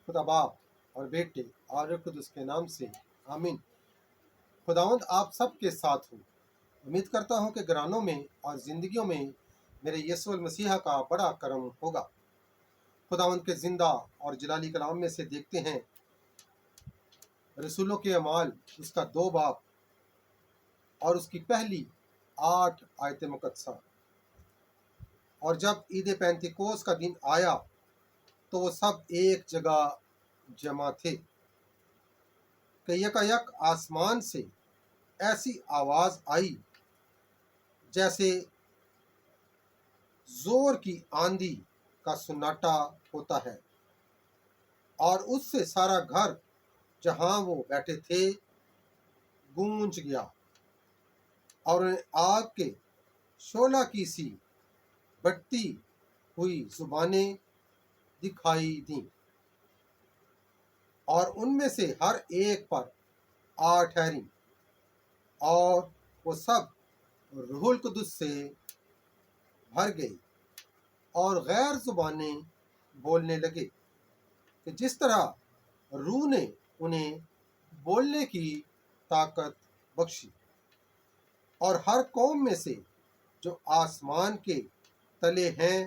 خدا باپ اور بیٹے اور روح القدس کے نام سے آمین۔ خداوند آپ سب کے ساتھ ہوں۔ امید کرتا ہوں کہ گرانوں میں اور زندگیوں میں میرے یسوع المسیح کا بڑا کرم ہوگا۔ خداوند کے زندہ اور جلالی کلام میں سے دیکھتے ہیں رسولوں کے اعمال اس کا 2 باب اور اس کی پہلی 8 آیت مقدسہ۔ اور جب عید پینتیکوس کا دن آیا تو وہ سب ایک جگہ جمع تھے کہ یکایک آسمان سے ایسی آواز آئی جیسے زور کی آندھی کا سناٹا ہوتا ہے، اور اس سے سارا گھر جہاں وہ بیٹھے تھے گونج گیا، اور انہیں آگ کے شعلہ کی سی بڑھتی ہوئی زبانیں دکھائی دیں، اور ان میں سے ہر ایک پر آ ٹھہریں، اور وہ سب روح القدس سے بھر گئی اور غیر زبانیں بولنے لگے کہ جس طرح روح نے انہیں بولنے کی طاقت بخشی۔ اور ہر قوم میں سے جو آسمان کے تلے ہیں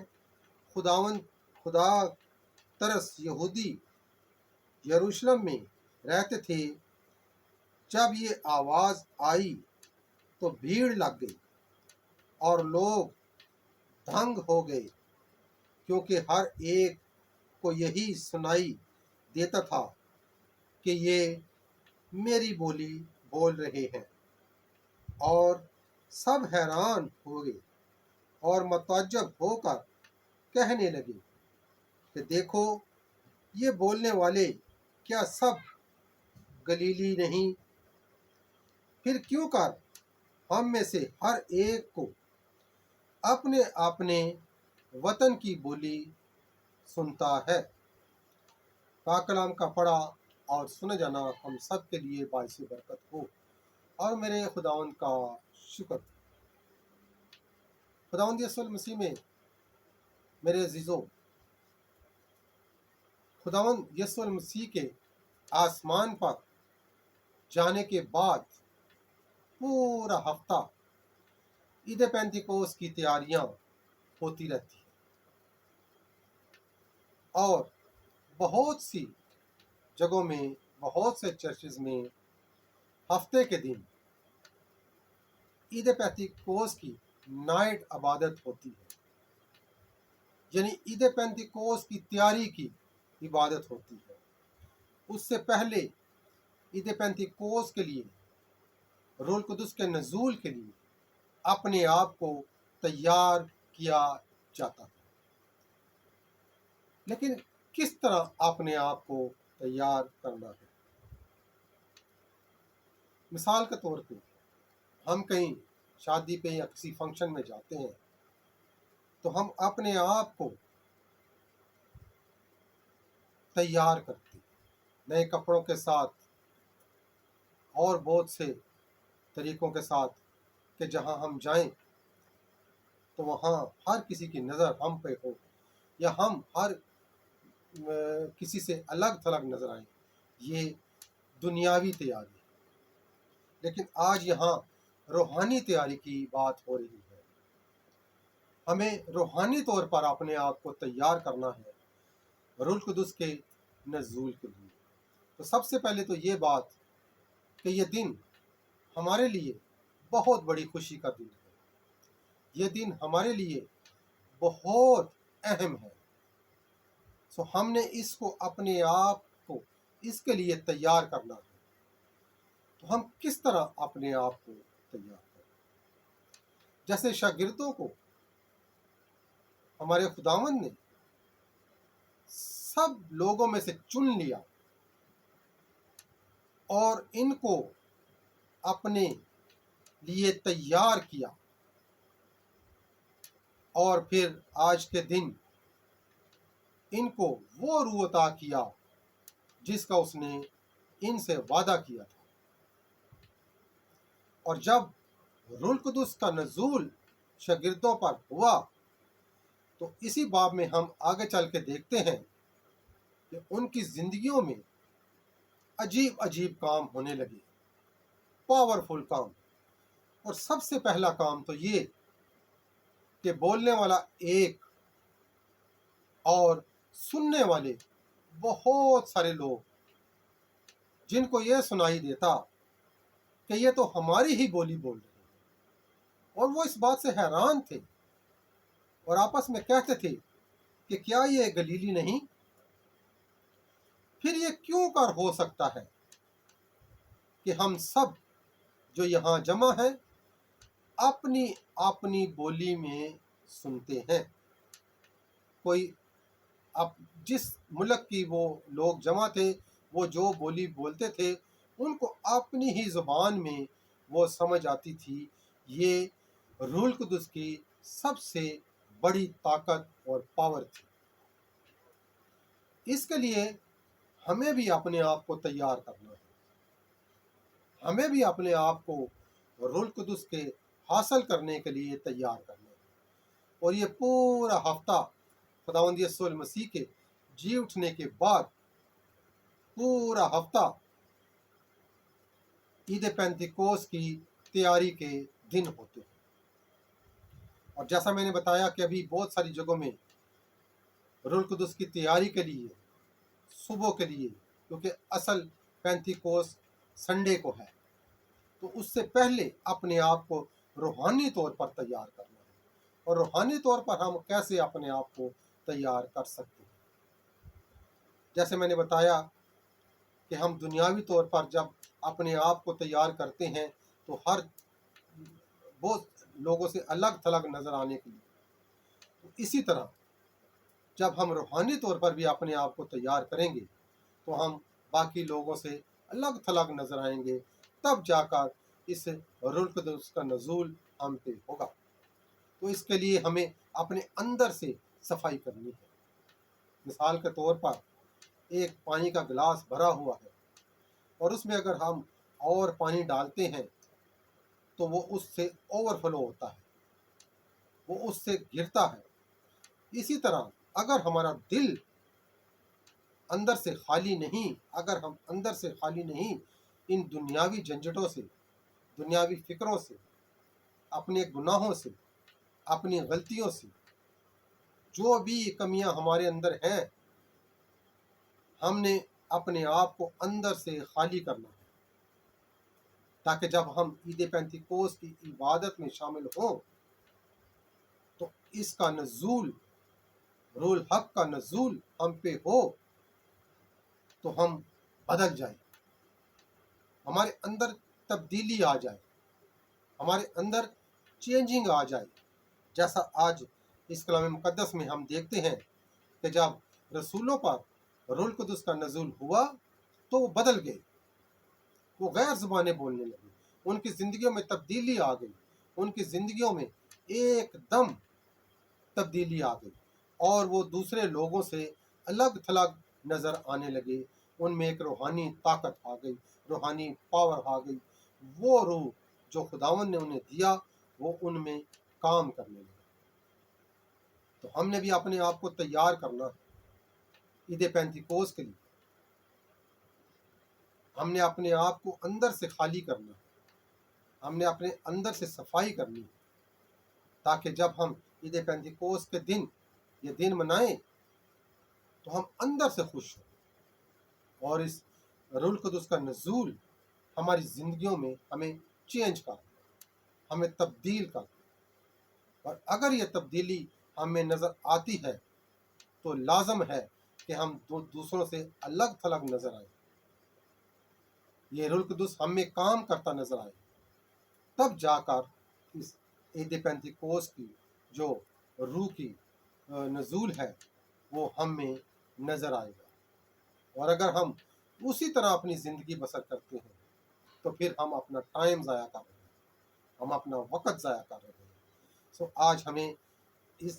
خدا ترس یہودی یروشلم میں رہتے تھے، جب یہ آواز آئی تو بھیڑ لگ گئی اور لوگ دنگ ہو گئے، کیونکہ ہر ایک کو یہی سنائی دیتا تھا کہ یہ میری بولی بول رہے ہیں۔ اور سب حیران ہوئے اور متعجب ہو کر کہنے لگے کہ دیکھو، یہ بولنے والے کیا سب گلیلی نہیں؟ پھر کیوں کر ہم میں سے ہر ایک کو اپنے اپنے وطن کی بولی سنتا ہے۔ پاک کلام کا پڑھا اور سنے جانا ہم سب کے لیے باعث برکت ہو، اور میرے خداوند کا شکر۔ خداوند یسوع المسیح میں میرے عزیزو، خداوند یسوع المسیح کے آسمان پر جانے کے بعد پورا ہفتہ عید پینتیکوس کی تیاریاں ہوتی رہتی ہیں، اور بہت سی جگہوں میں، بہت سے چرچز میں ہفتے کے دن عید پینتیکوس کی نائٹ عبادت ہوتی ہے، یعنی عید پینتیکوس کی تیاری کی عبادت ہوتی ہے۔ اس سے پہلے عید پینتیکوس کے لیے، روح القدس کے نزول کے لیے اپنے آپ کو تیار کیا جاتا ہے۔ لیکن کس طرح اپنے آپ کو تیار کرنا ہے؟ مثال کے طور پہ ہم کہیں شادی پہ یا کسی فنکشن میں جاتے ہیں تو ہم اپنے آپ کو تیار کرتے ہیں نئے کپڑوں کے ساتھ اور بہت سے طریقوں کے ساتھ، کہ جہاں ہم جائیں تو وہاں ہر کسی کی نظر ہم پہ ہو، یا ہم ہر کسی سے الگ تھلگ نظر آئیں۔ یہ دنیاوی تیاری ہے، لیکن آج یہاں روحانی تیاری کی بات ہو رہی ہے۔ ہمیں روحانی طور پر اپنے آپ کو تیار کرنا ہے روح القدس کے نزول کے لیے۔ تو سب سے پہلے تو یہ بات کہ یہ دن ہمارے لیے بہت بڑی خوشی کا دن ہے، یہ دن ہمارے لیے بہت اہم ہے۔ سو ہم نے اس کو اپنے آپ کو اس کے لیے تیار کرنا ہے۔ تو ہم کس طرح اپنے آپ کو تیار کریں؟ جیسے شاگردوں کو ہمارے خداوند نے سب لوگوں میں سے چن لیا اور ان کو اپنے لیے تیار کیا، اور پھر آج کے دن ان کو وہ روح عطا کیا جس کا اس نے ان سے وعدہ کیا تھا۔ اور جب روح القدس کا نزول شاگردوں پر ہوا تو اسی باب میں ہم آگے چل کے دیکھتے ہیں کہ ان کی زندگیوں میں عجیب عجیب کام ہونے لگے، پاورفل کام۔ اور سب سے پہلا کام تو یہ کہ بولنے والا ایک اور سننے والے بہت سارے لوگ، جن کو یہ سنائی دیتا کہ یہ تو ہماری ہی بولی بول رہے ہیں، اور وہ اس بات سے حیران تھے اور آپس میں کہتے تھے کہ کیا یہ گلیلی نہیں؟ پھر یہ کیوں کر ہو سکتا ہے کہ ہم سب جو یہاں جمع ہیں اپنی اپنی بولی میں سنتے ہیں؟ کوئی جس ملک کی وہ لوگ جمع تھے، وہ جو بولی بولتے تھے ان کو اپنی ہی زبان میں وہ سمجھ آتی تھی۔ یہ روح القدس کی سب سے بڑی طاقت اور پاور تھی۔ اس کے لیے ہمیں بھی اپنے آپ کو تیار کرنا ہے، ہمیں بھی اپنے آپ کو روح القدس کے حاصل کرنے کے لیے تیار کرنا ہے۔ اور یہ پورا ہفتہ خداوند یسوع المسیح کے جی اٹھنے کے بعد پورا ہفتہ عید پینتیکوس کی تیاری کے دن ہوتے ہیں۔ اور جیسا میں نے بتایا کہ ابھی بہت ساری جگہوں میں روح القدس کی تیاری کے لیے صبح کے لیے، کیونکہ اصل پینتیکوس سنڈے کو ہے، تو اس سے پہلے اپنے آپ کو روحانی طور پر تیار کرنا ہے۔ اور روحانی طور پر ہم کیسے اپنے آپ کو تیار کر سکتے ہیں؟ جیسے میں نے بتایا کہ ہم دنیاوی طور پر جب اپنے آپ کو تیار کرتے ہیں تو ہر بہت لوگوں سے الگ تھلگ نظر آنے کے لیے، اسی طرح جب ہم روحانی طور پر بھی اپنے آپ کو تیار کریں گے تو ہم باقی لوگوں سے الگ تھلگ نظر آئیں گے، تب جا کر اس روح القدس کا نزول ہم پہ ہوگا۔ تو اس کے لیے ہمیں اپنے اندر سے صفائی کرنی ہے۔ مثال کے طور پر ایک پانی کا گلاس بھرا ہوا ہے اور اس میں اگر ہم اور پانی ڈالتے ہیں تو وہ اس سے اوور فلو ہوتا ہے، وہ اس سے گرتا ہے۔ اسی طرح اگر ہمارا دل اندر سے خالی نہیں، اگر ہم اندر سے خالی نہیں ان دنیاوی جھنجھٹوں سے، دنیاوی فکروں سے، اپنے گناہوں سے، اپنی غلطیوں سے، جو بھی کمیاں ہمارے اندر ہیں، ہم نے اپنے آپ کو اندر سے خالی کرنا ہے، تاکہ جب ہم عید پینتیکوس کی عبادت میں شامل ہوں تو اس کا نزول، روح الحق کا نزول ہم پہ ہو تو ہم بدل جائیں، ہمارے اندر تبدیلی آ جائے، ہمارے اندر چینجنگ آ جائے۔ جیسا آج اس کلام مقدس میں ہم دیکھتے ہیں کہ جب رسولوں پر روح القدس کا نزول ہوا تو وہ بدل گئے، وہ غیر زبانیں بولنے لگے، ان کی زندگیوں میں تبدیلی آ گئی، ان کی زندگیوں میں ایک دم تبدیلی آ گئی، اور وہ دوسرے لوگوں سے الگ تھلگ نظر آنے لگے۔ ان میں ایک روحانی طاقت آ گئی، روحانی پاور آ گئی، وہ روح جو خداوند نے انہیں دیا وہ ان میں کام کرنے لگا۔ تو ہم نے بھی اپنے آپ کو تیار کرنا ہے عید پینتیکوس کے لیے، ہم نے اپنے آپ کو اندر سے خالی کرنا ہے، ہم نے اپنے اندر سے صفائی کرنی ہے، تاکہ جب ہم عید پینتیکوس کے دن یہ دن منائیں تو ہم اندر سے خوش ہوں، اور اس روح القدس کا نزول ہماری زندگیوں میں ہمیں چینج کر، ہمیں تبدیل کر۔ اور اگر یہ تبدیلی ہمیں نظر آتی ہے تو لازم ہے کہ ہم دوسروں سے الگ تھلگ نظر آئیں، یہ روح القدس ہم میں کام کرتا نظر آئے، تب جا کر اس عید پینتیکوس کی جو روح کی نزول ہے وہ ہم میں نظر آئے گا۔ اور اگر ہم اسی طرح اپنی زندگی بسر کرتے ہیں تو پھر ہم اپنا ٹائم ضائع کر رہے ہیں، ہم اپنا وقت ضائع کر رہے ہیں۔ آج ہمیں اس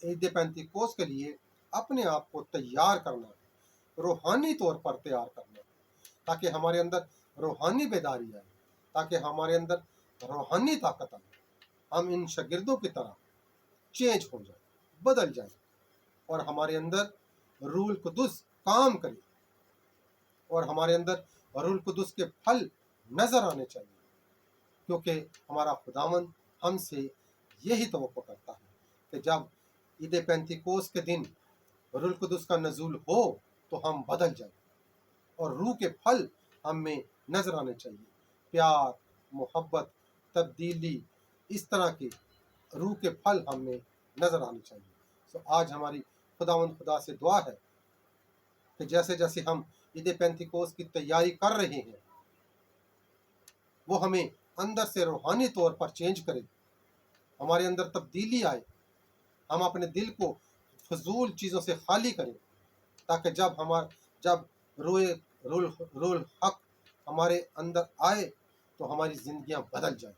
عید پینتیکوس کے لیے اپنے آپ کو تیار کرنا ہے، روحانی طور پر تیار کرنا ہے، تاکہ ہمارے اندر روحانی بیداری آئے، تاکہ ہمارے اندر روحانی طاقت آئے، ہم ان شاگردوں کی طرح چینج ہو جائیں، بدل جائیں، اور ہمارے اندر روح القدس کام کرے اور ہمارے اندر روح القدس کے پھل نظر آنے چاہیے، کیونکہ ہمارا خداوند ہم سے یہی توقع کرتا ہے کہ جب عید پینتیکوس کے دن روح القدس کا نزول ہو تو ہم بدل جائیں اور روح کے پھل ہم میں نظر آنے چاہیے، پیار، محبت، تبدیلی، اس طرح کے روح کے پھل ہم میں نظر آنے چاہیے۔ سو آج ہماری خداوند خدا سے دعا ہے کہ جیسے جیسے ہم عید پینتیکوس کی تیاری کر رہے ہیں وہ ہمیں اندر سے روحانی طور پر چینج کرے، ہمارے اندر تبدیلی آئے، ہم اپنے دل کو فضول چیزوں سے خالی کریں، تاکہ جب روح الحق ہمارے اندر آئے تو ہماری زندگیاں بدل جائیں،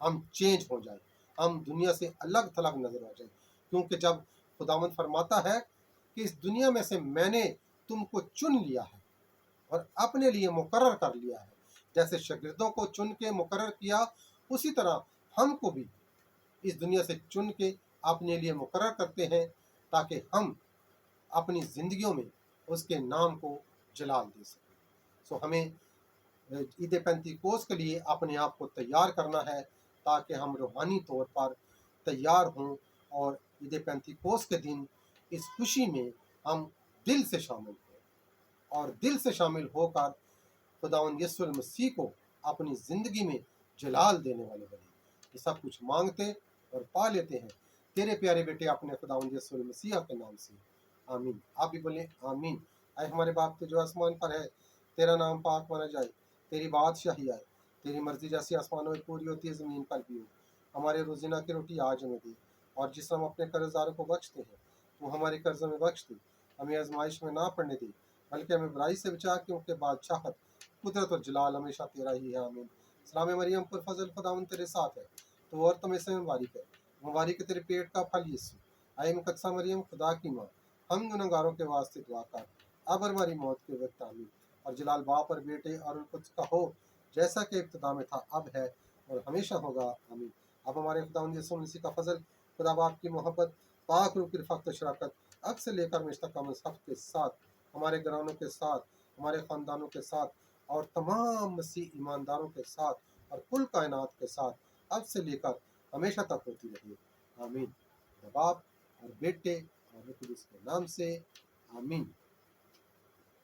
ہم چینج ہو جائیں، ہم دنیا سے الگ تھلگ نظر آ جائیں، کیونکہ جب خداوند فرماتا ہے کہ اس دنیا میں سے میں نے تم کو چن لیا ہے اور اپنے لیے مقرر کر لیا ہے، جیسے شاگردوں کو چن کے مقرر کیا، اسی طرح ہم کو بھی اس دنیا سے چن کے اپنے لیے مقرر کرتے ہیں تاکہ ہم اپنی زندگیوں میں اس کے نام کو جلال دے سکیں۔ سو ہمیں عید پینتیکوس کے لیے اپنے آپ کو تیار کرنا ہے تاکہ ہم روحانی طور پر تیار ہوں اور عید پینتیکوس کے دن اس خوشی میں ہم دل سے شامل ہوں اور دل سے شامل ہو کر خداوند یسوع المسیح کو اپنی زندگی میں جلال دینے والے بنے۔ یہ سب کچھ مانگتے اور پا لیتے ہیں تیرے پیارے بیٹے اپنے خداوند یسوع المسیح کے نام سے، آمین۔ آپ بھی بولیں آمین۔ اے ہمارے باپ تو جو آسمان پر ہے، تیرا نام پاک مانا جائے، تیری بادشاہی آئے، تیری مرضی جیسی آسمانوں میں پوری ہوتی ہے زمین پر بھی ہو۔ ہمارے روزینہ کی روٹی آج ہمیں دے، اور جس ہم اپنے قرض داروں کو بخشتے ہیں وہ ہمارے قرضوں میں بخش دے، ہمیں آزمائش میں نہ پڑنے دے بلکہ ہمیں برائی سے بچا، کیونکہ بادشاہت، قدرت اور جلال ہمیشہ تیرا ہی ہے، آمین۔ سلام مریم پر فضل خداوند تیرے ساتھ ہے، تو عورتوں میں سے مبارک ہے، مبارک ہے تیرے پیٹ کا پھل یسوع۔ اے مقدسہ مریم خدا کی ماں، ہم گنہگاروں کے واسطے دعا کر اب اور ہماری موت کے وقت آمین۔ اور جلال باپ اور بیٹے اور القدس کا ہو، جیسا کہ ابتدا میں تھا، اب ہے اور ہمیشہ ہوگا، آمین۔ اب ہمارے خداوند یسوع مسیح کا فضل، خدا باپ کی محبت، پاک روح کی رفاقت و شراکت اب سے لے کر ہمیشہ تک ہم سب کے ساتھ، ہمارے گھرانوں کے ساتھ، ہمارے خاندانوں کے ساتھ اور تمام مسیح ایمانداروں کے ساتھ اور کل کائنات کے ساتھ اب سے لے کر ہمیشہ تک ہوتی رہے، آمین۔ باپ اور بیٹے اور روح القدس کے نام سے، آمین۔